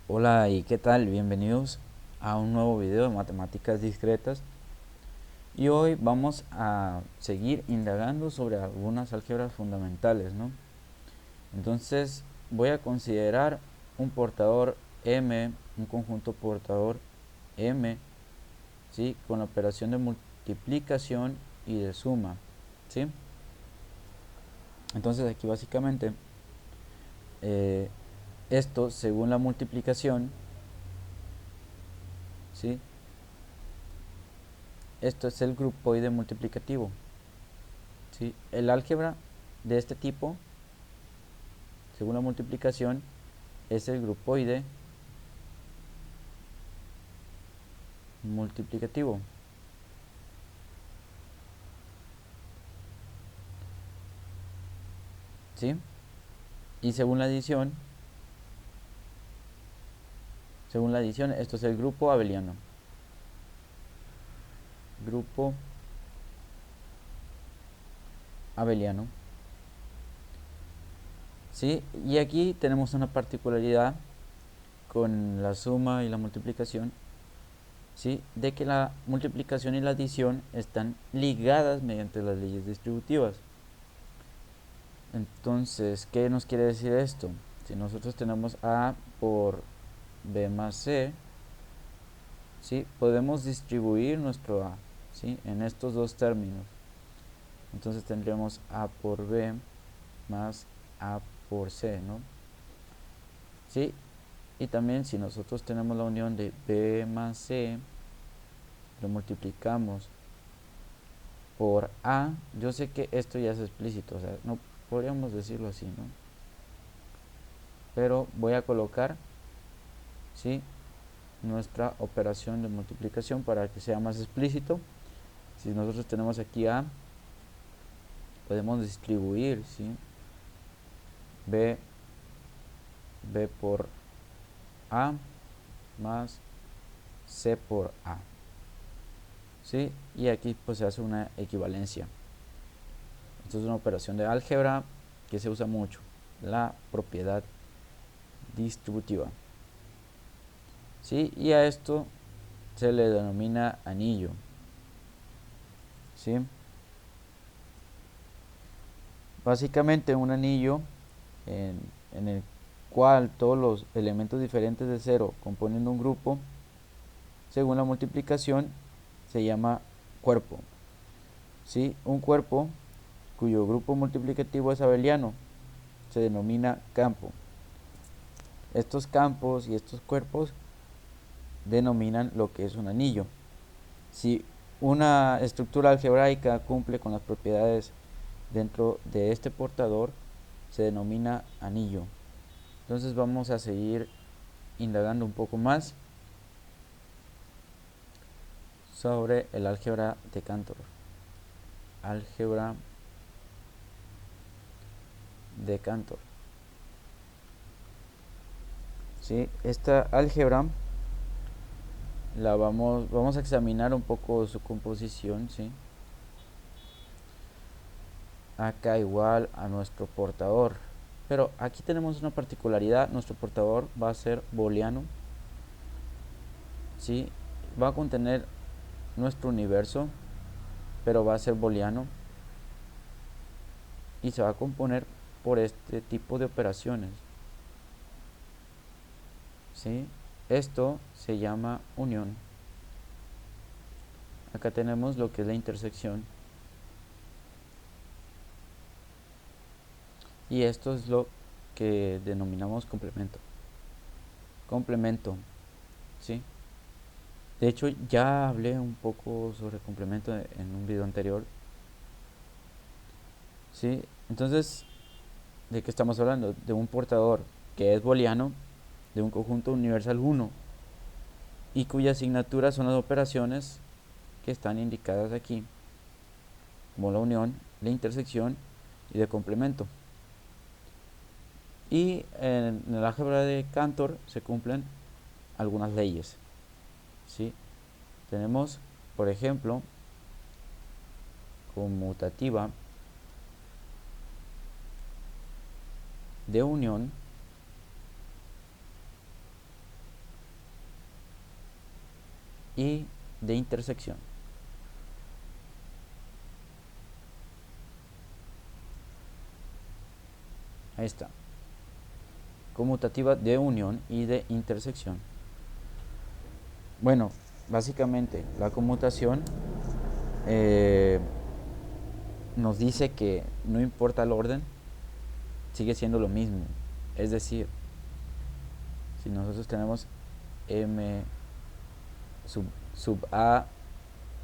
Hola y qué tal, bienvenidos a un nuevo video de matemáticas discretas y hoy vamos a seguir indagando sobre algunas álgebras fundamentales, ¿no? Entonces voy a considerar un portador M, un conjunto portador M, ¿sí? Con la operación de multiplicación y de suma, ¿sí? Entonces aquí básicamente esto según la multiplicación, ¿sí? Esto es el grupoide multiplicativo. ¿Sí? El álgebra de este tipo, según la multiplicación, es el grupoide multiplicativo. ¿Sí? Y según la adición, esto es el grupo abeliano. Grupo abeliano. ¿Sí? Y aquí tenemos una particularidad con la suma y la multiplicación, ¿sí? De que la multiplicación y la adición están ligadas mediante las leyes distributivas. Entonces, ¿qué nos quiere decir esto? Si nosotros tenemos A por B más C, ¿sí? Podemos distribuir nuestro A, ¿sí? En estos dos términos. Entonces tendríamos A por B más A por C, ¿no? ¿Sí? Y también si nosotros tenemos la unión de B más C, lo multiplicamos por A, yo sé que esto ya es explícito, o sea, no podríamos decirlo así, ¿no? Pero voy a colocar, ¿sí? Nuestra operación de multiplicación para que sea más explícito. Si nosotros tenemos aquí A, podemos distribuir, ¿sí? B por A más C por A, ¿sí? Y aquí pues se hace una equivalencia. Esto es una operación de álgebra que se usa mucho, la propiedad distributiva, ¿sí? Y a esto se le denomina anillo, ¿sí? Básicamente un anillo en el cual todos los elementos diferentes de cero componen un grupo, según la multiplicación, se llama cuerpo, ¿sí? Un cuerpo cuyo grupo multiplicativo es abeliano se denomina campo. Estos campos y estos cuerpos denominan lo que es un anillo. Si una estructura algebraica cumple con las propiedades dentro de este portador, se denomina anillo. Entonces vamos a seguir indagando un poco más sobre el álgebra de Cantor. Álgebra de Cantor. ¿Sí? Esta álgebra vamos a examinar un poco su composición, ¿sí? Acá igual a nuestro portador. Pero aquí tenemos una particularidad, nuestro portador va a ser booleano, ¿sí? Va a contener nuestro universo, pero va a ser booleano y se va a componer por este tipo de operaciones, ¿sí? Esto se llama unión. Acá tenemos lo que es la intersección y esto es lo que denominamos complemento. Complemento, ¿sí? De hecho ya hablé un poco sobre complemento en un video anterior, ¿sí? Entonces, ¿de qué estamos hablando? De un portador que es booleano de un conjunto universal 1 y cuya asignatura son las operaciones que están indicadas aquí, como la unión, la intersección y de complemento. Y en el álgebra de Cantor se cumplen algunas leyes, ¿sí? Tenemos, por ejemplo, conmutativa de unión y de intersección. Ahí está. Conmutativa de unión y de intersección. Bueno, básicamente la conmutación nos dice que no importa el orden, sigue siendo lo mismo. Es decir, si nosotros tenemos m sub a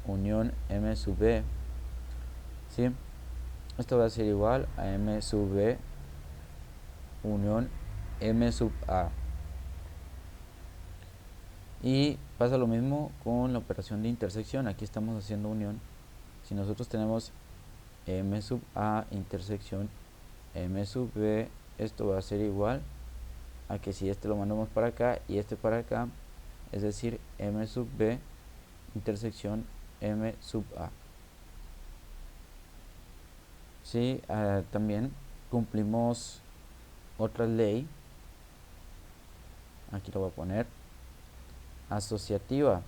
unión m sub b, ¿sí? Esto va a ser igual a m sub b unión m sub a. Y pasa lo mismo con la operación de intersección. Aquí estamos haciendo unión. Si nosotros tenemos m sub a intersección m sub b, esto va a ser igual a que si este lo mandamos para acá y este para acá, es decir, m sub b intersección m sub a. Sí, también cumplimos otra ley. Aquí lo voy a poner asociativa,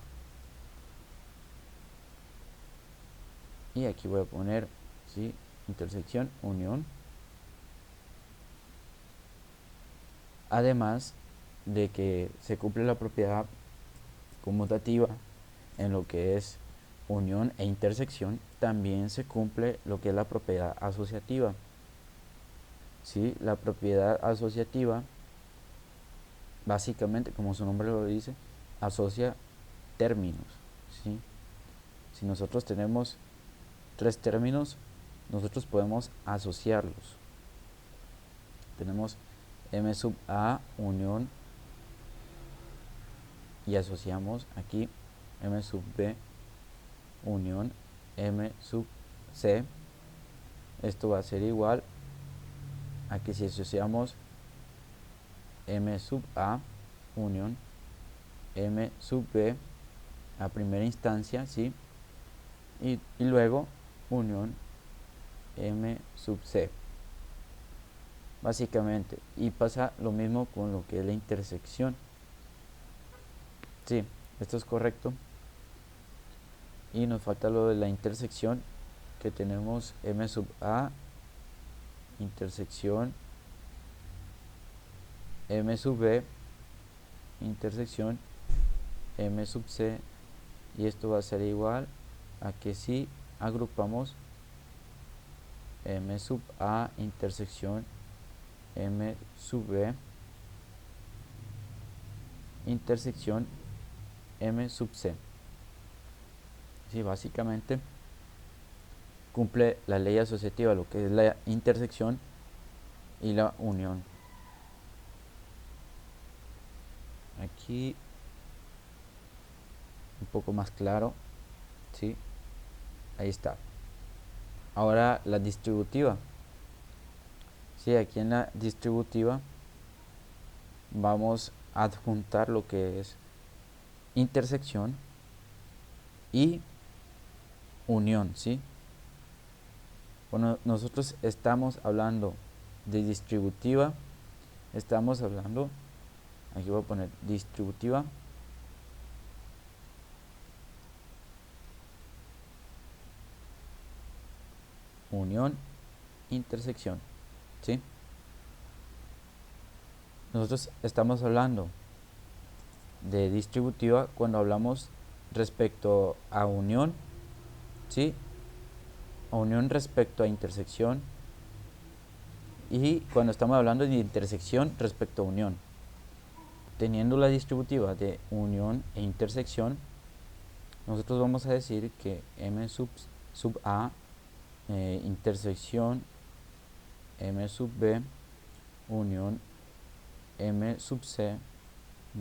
y aquí voy a poner, ¿sí?, intersección unión. Además de que se cumple la propiedad conmutativa en lo que es unión e intersección, también se cumple lo que es la propiedad asociativa. ¿Sí? La propiedad asociativa, básicamente, como su nombre lo dice, asocia términos. ¿Sí? Si nosotros tenemos tres términos, nosotros podemos asociarlos. Tenemos m sub a unión y asociamos aquí m sub b unión m sub c. Esto va a ser igual a que si asociamos m sub a unión m sub b a primera instancia, ¿sí?, y luego unión m sub c, básicamente. Y pasa lo mismo con lo que es la intersección. Sí, esto es correcto. Y nos falta lo de la intersección, que tenemos m sub a intersección m sub b intersección m sub c, y esto va a ser igual a que si agrupamos m sub a intersección m sub b intersección m sub c. Sí, básicamente cumple la ley asociativa, lo que es la intersección y la unión. Aquí un poco más claro, ¿sí? Ahí está. Ahora la distributiva. Sí, aquí en la distributiva vamos a adjuntar lo que es intersección y unión, ¿sí? Bueno, nosotros estamos hablando de distributiva, estamos hablando, aquí voy a poner distributiva, unión, intersección, ¿sí? Nosotros estamos hablando de distributiva cuando hablamos respecto a unión, ¿sí?, a unión respecto a intersección, y cuando estamos hablando de intersección respecto a unión. Teniendo la distributiva de unión e intersección, nosotros vamos a decir que m sub a intersección m sub b unión m sub c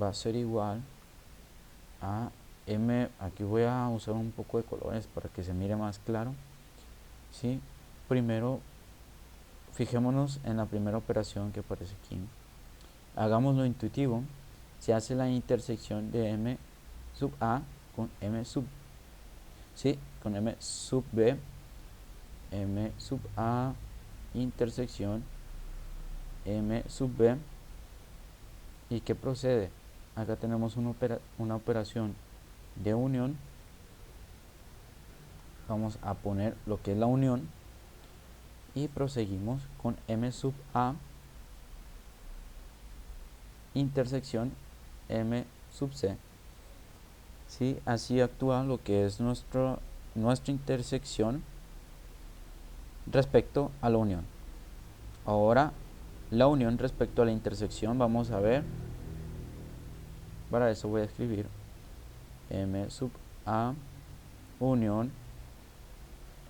va a ser igual a m. Aquí voy a usar un poco de colores para que se mire más claro, ¿sí? Primero, fijémonos en la primera operación que aparece aquí. Hagámoslo intuitivo. Se hace la intersección de m sub a con m sub, ¿sí?, con m sub b, m sub a intersección m sub b. ¿Y qué procede? Acá tenemos una operación de unión, vamos a poner lo que es la unión y proseguimos con M sub A intersección M sub C. ¿Sí? Así actúa lo que es nuestra intersección respecto a la unión. Ahora la unión respecto a la intersección, vamos a ver. Para eso voy a escribir M sub A unión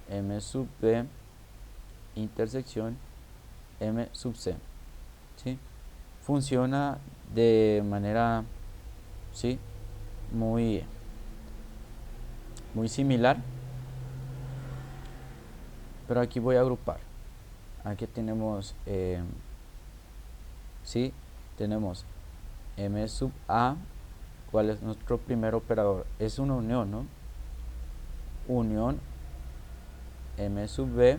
M sub B intersección M sub C. ¿Sí? Funciona de manera, ¿sí?, muy similar, pero aquí voy a agrupar. Aquí tenemos ¿sí? Tenemos M sub A. ¿Cuál es nuestro primer operador? Es una unión, ¿no? Unión M sub B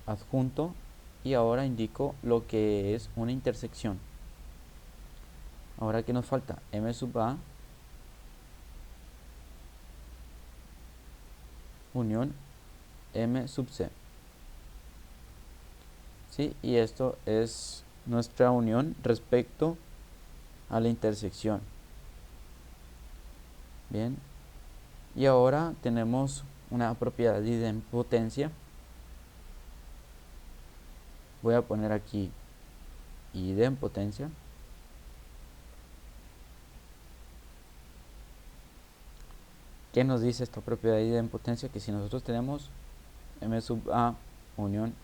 adjunto, y ahora indico lo que es una intersección. Ahora, ¿qué nos falta? M sub A unión M sub C. ¿Sí? Y esto es nuestra unión respecto a la intersección. Bien. Y ahora tenemos una propiedad de idempotencia. Voy a poner aquí idempotencia. ¿Qué nos dice esta propiedad de idempotencia? Que si nosotros tenemos M sub A unión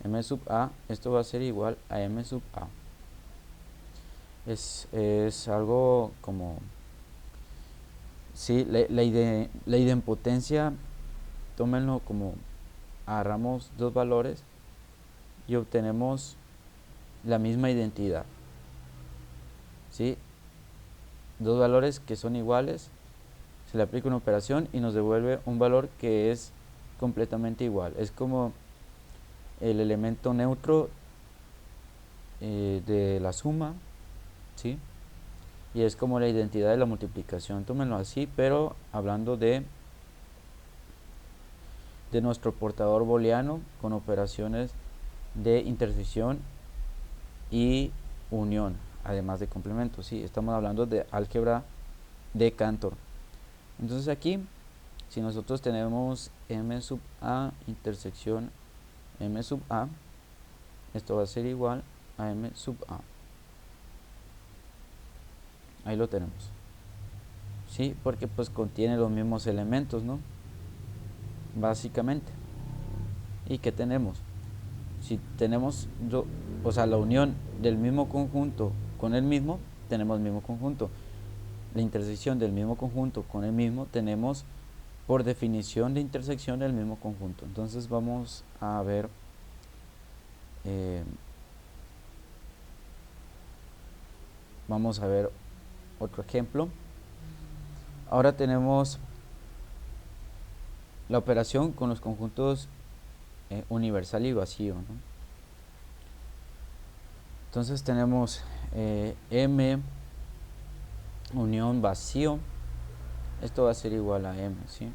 M sub A, esto va a ser igual a M sub A. Es algo como, sí, la idempotencia, tómenlo como agarramos dos valores y obtenemos la misma identidad. ¿Sí? Dos valores que son iguales, se le aplica una operación y nos devuelve un valor que es completamente igual. Es como el elemento neutro de la suma, ¿sí? Y es como la identidad de la multiplicación. Tómenlo así, pero hablando de nuestro portador booleano con operaciones de intersección y unión, además de complemento. ¿Sí? Estamos hablando de álgebra de Cantor. Entonces aquí, si nosotros tenemos M sub A intersección M sub A, esto va a ser igual a M sub A. Ahí lo tenemos. ¿Sí? Porque pues contiene los mismos elementos, ¿no? Básicamente. ¿Y qué tenemos? Si tenemos la unión del mismo conjunto con el mismo, tenemos el mismo conjunto. La intersección del mismo conjunto con el mismo, tenemos por definición de intersección del mismo conjunto. Entonces vamos a ver otro ejemplo. Ahora tenemos la operación con los conjuntos universal y vacío, ¿no? Entonces tenemos M unión vacío. Esto va a ser igual a M, ¿sí?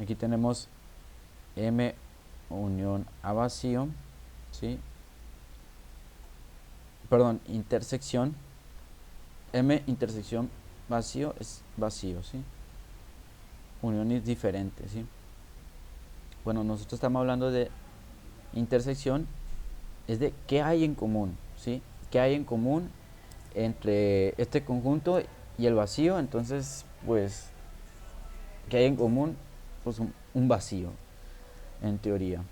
Aquí tenemos M unión a vacío, ¿sí? Perdón, intersección. M intersección vacío es vacío, ¿sí? Unión es diferente, ¿sí? Bueno, nosotros estamos hablando de intersección, es de qué hay en común, ¿sí? ¿Qué hay en común entre este conjunto y el vacío? Entonces, pues, ¿qué hay en común? Pues un vacío, en teoría,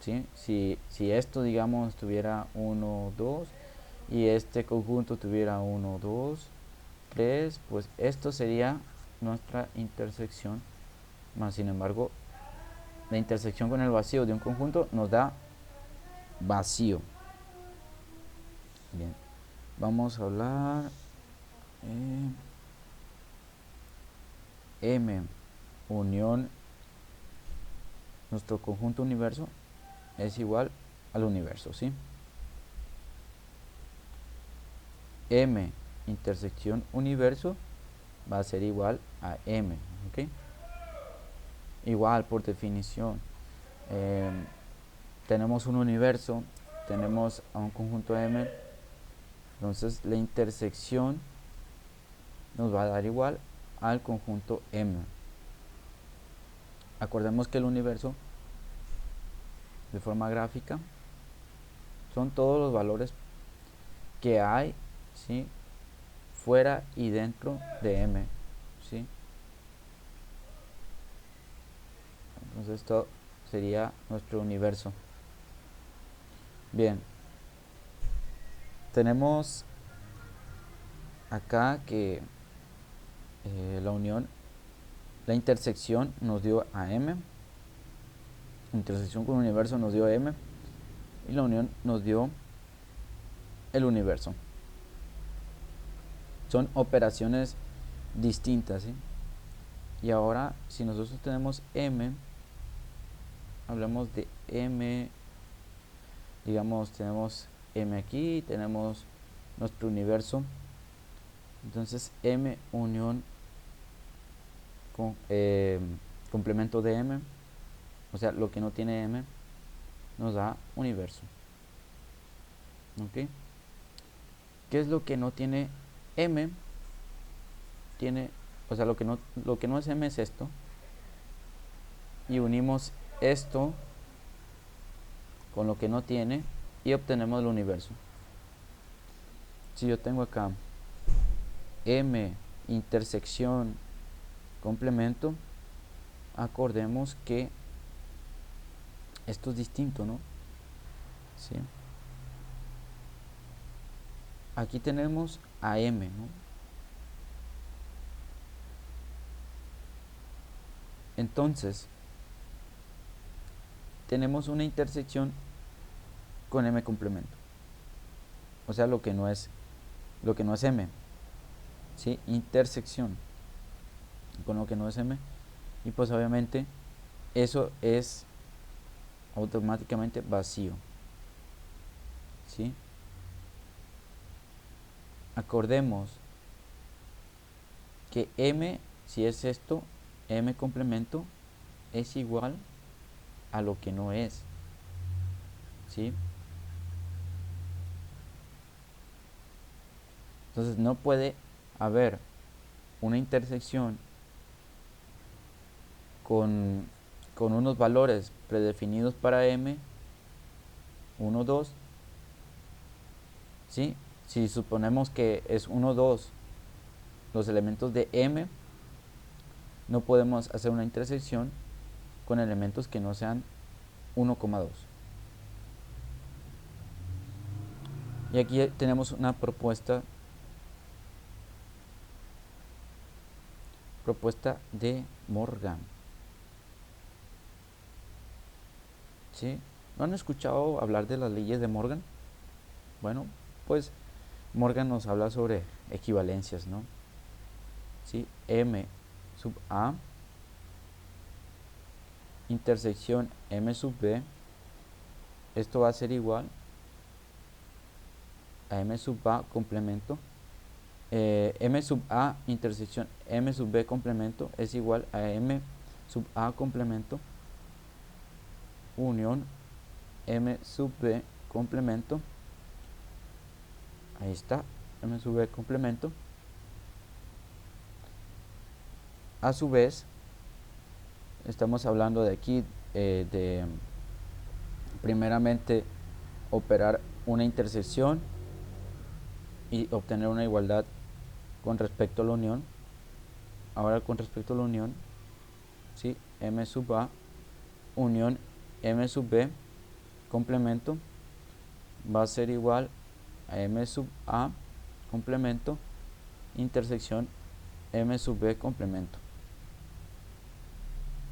¿sí? Si esto, digamos, tuviera 1, 2 y este conjunto tuviera 1, 2, 3, pues esto sería nuestra intersección. Más sin embargo, la intersección con el vacío de un conjunto nos da vacío. Bien, vamos a hablar M unión nuestro conjunto universo es igual al universo, ¿sí? M intersección universo va a ser igual a M, ¿ok? Igual, por definición, tenemos un universo, tenemos a un conjunto M, entonces la intersección nos va a dar igual al conjunto M. Acordemos que el universo, de forma gráfica, son todos los valores que hay, ¿sí?, fuera y dentro de M, ¿sí? Entonces esto sería nuestro universo. Bien, tenemos acá que la intersección nos dio a M, intersección con el universo nos dio M, y la unión nos dio el universo. Son operaciones distintas, ¿sí? Y ahora, si nosotros tenemos M, hablamos de M, digamos, tenemos M aquí, tenemos nuestro universo, entonces M unión con complemento de M, o sea, lo que no tiene M, nos da universo. ¿Ok? ¿Qué es lo que no tiene M? O sea, lo que no es M es esto, y unimos esto con lo que no tiene y obtenemos el universo. Si yo tengo acá M intersección complemento, acordemos que esto es distinto, ¿no? ¿Sí? Aquí tenemos a M, ¿no? Entonces, tenemos una intersección con M complemento. O sea, lo que no es M, ¿sí? Intersección con lo que no es M. Y pues obviamente eso es automáticamente vacío, ¿sí? Acordemos que M, si es esto, M complemento es igual a lo que no es, ¿sí? Entonces no puede haber una intersección con unos valores predefinidos para M, 1, 2, ¿sí? Si suponemos que es 1, 2 los elementos de M, no podemos hacer una intersección con elementos que no sean 1,2. Y aquí tenemos una propuesta de Morgan, ¿sí? ¿No han escuchado hablar de las leyes de Morgan? Bueno, pues Morgan nos habla sobre equivalencias, ¿no? ¿Sí? M sub A intersección M sub B, esto va a ser igual a M sub A complemento, M sub A intersección M sub B complemento es igual a M sub A complemento unión M sub B complemento, ahí está, M sub B complemento. A su vez, estamos hablando de aquí de primeramente operar una intersección y obtener una igualdad con respecto a la unión. Ahora con respecto a la unión, ¿sí? M sub A unión M sub B complemento va a ser igual a M sub A complemento intersección M sub B complemento,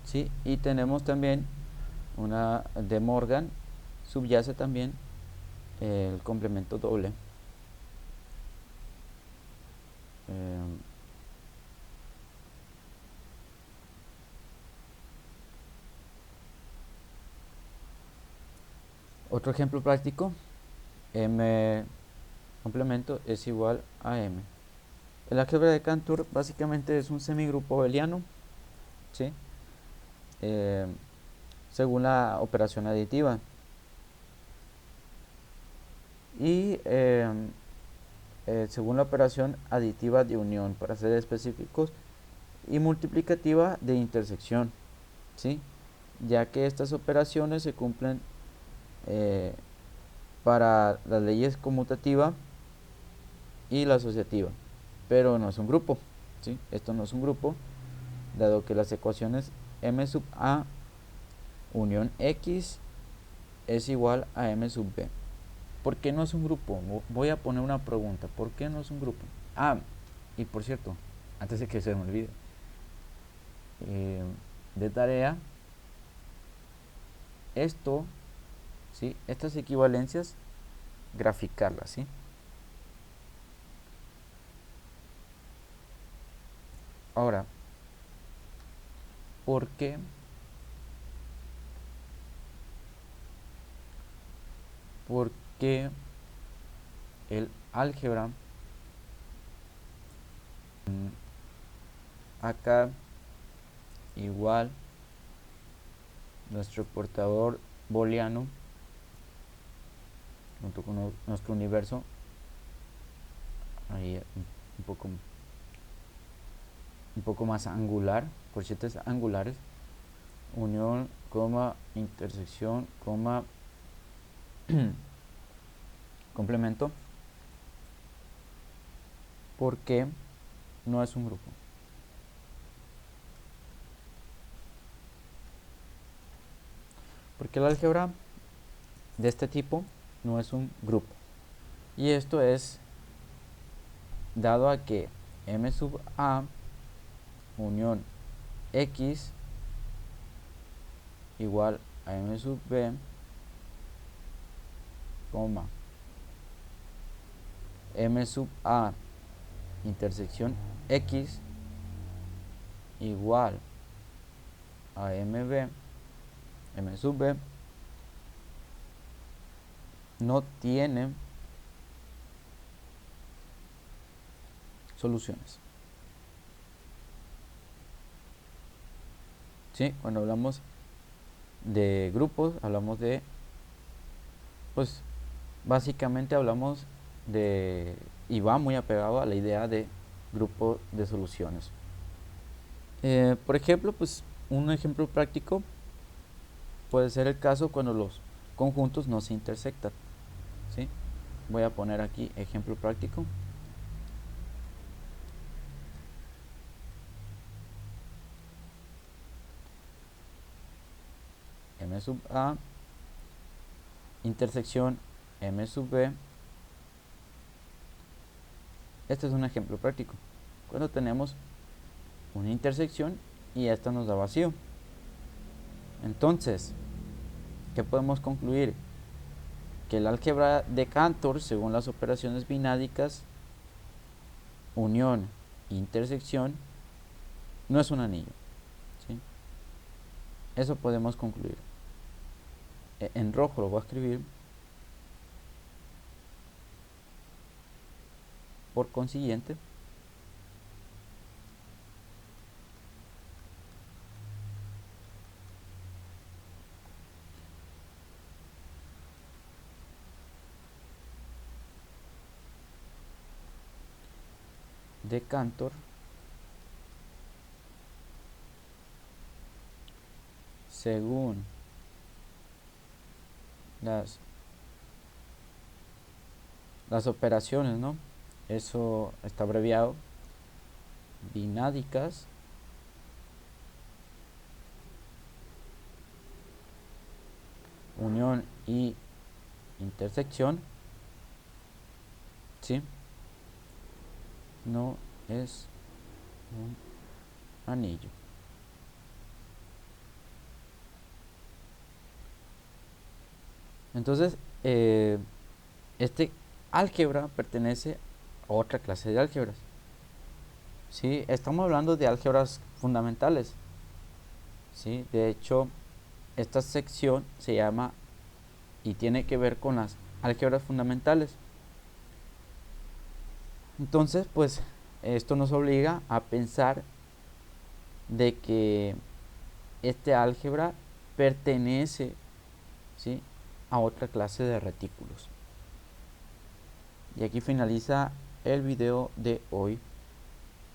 ¿sí? Y tenemos también una de Morgan, subyace también el complemento doble. Otro ejemplo práctico, m complemento es igual a m. El álgebra de Cantor básicamente es un semigrupo abeliano, ¿sí? Eh, según la operación aditiva. Y según la operación aditiva de unión, para ser específicos, y multiplicativa de intersección, ¿sí? Ya que estas operaciones se cumplen eh, para las leyes conmutativa y la asociativa, pero no es un grupo, ¿sí? Esto no es un grupo, dado que las ecuaciones m sub a unión x es igual a m sub b. ¿Por qué no es un grupo? Voy a poner una pregunta. ¿Por qué no es un grupo? Ah, y por cierto, antes de que se me olvide, de tarea, esto, ¿sí? Estas equivalencias, graficarlas, ¿sí? Ahora, ¿por qué? ¿Por qué el álgebra acá igual nuestro portador booleano junto con nuestro universo ahí un poco más angular, corchetes angulares, unión, coma, intersección, coma, complemento? Porque no es un grupo. Porque el álgebra de este tipo no es un grupo. Y esto es dado a que m sub a unión x igual a m sub b, coma, m sub a intersección x igual a m sub b, no tiene soluciones. ¿Sí? Cuando hablamos de grupos, hablamos de, pues, básicamente hablamos de, y va muy apegado a la idea de grupo de soluciones. Por ejemplo, pues, un ejemplo práctico puede ser el caso cuando los conjuntos no se intersectan, ¿sí? Voy a poner aquí ejemplo práctico. M sub a intersección m sub b. Este es un ejemplo práctico. Cuando tenemos una intersección y esta nos da vacío. Entonces, ¿qué podemos concluir? Que el álgebra de Cantor, según las operaciones binádicas, unión, intersección, no es un anillo, ¿sí? Eso podemos concluir. En rojo lo voy a escribir. Por consiguiente, de Cantor según las operaciones, ¿no? Eso está abreviado, binádicas, unión y intersección, ¿sí? No es un anillo. Entonces, este álgebra pertenece a otra clase de álgebras. ¿Sí? Estamos hablando de álgebras fundamentales. ¿Sí? De hecho, esta sección se llama y tiene que ver con las álgebras fundamentales. Entonces, pues esto nos obliga a pensar de que este álgebra pertenece, ¿sí?, a otra clase de retículos. Y aquí finaliza el video de hoy.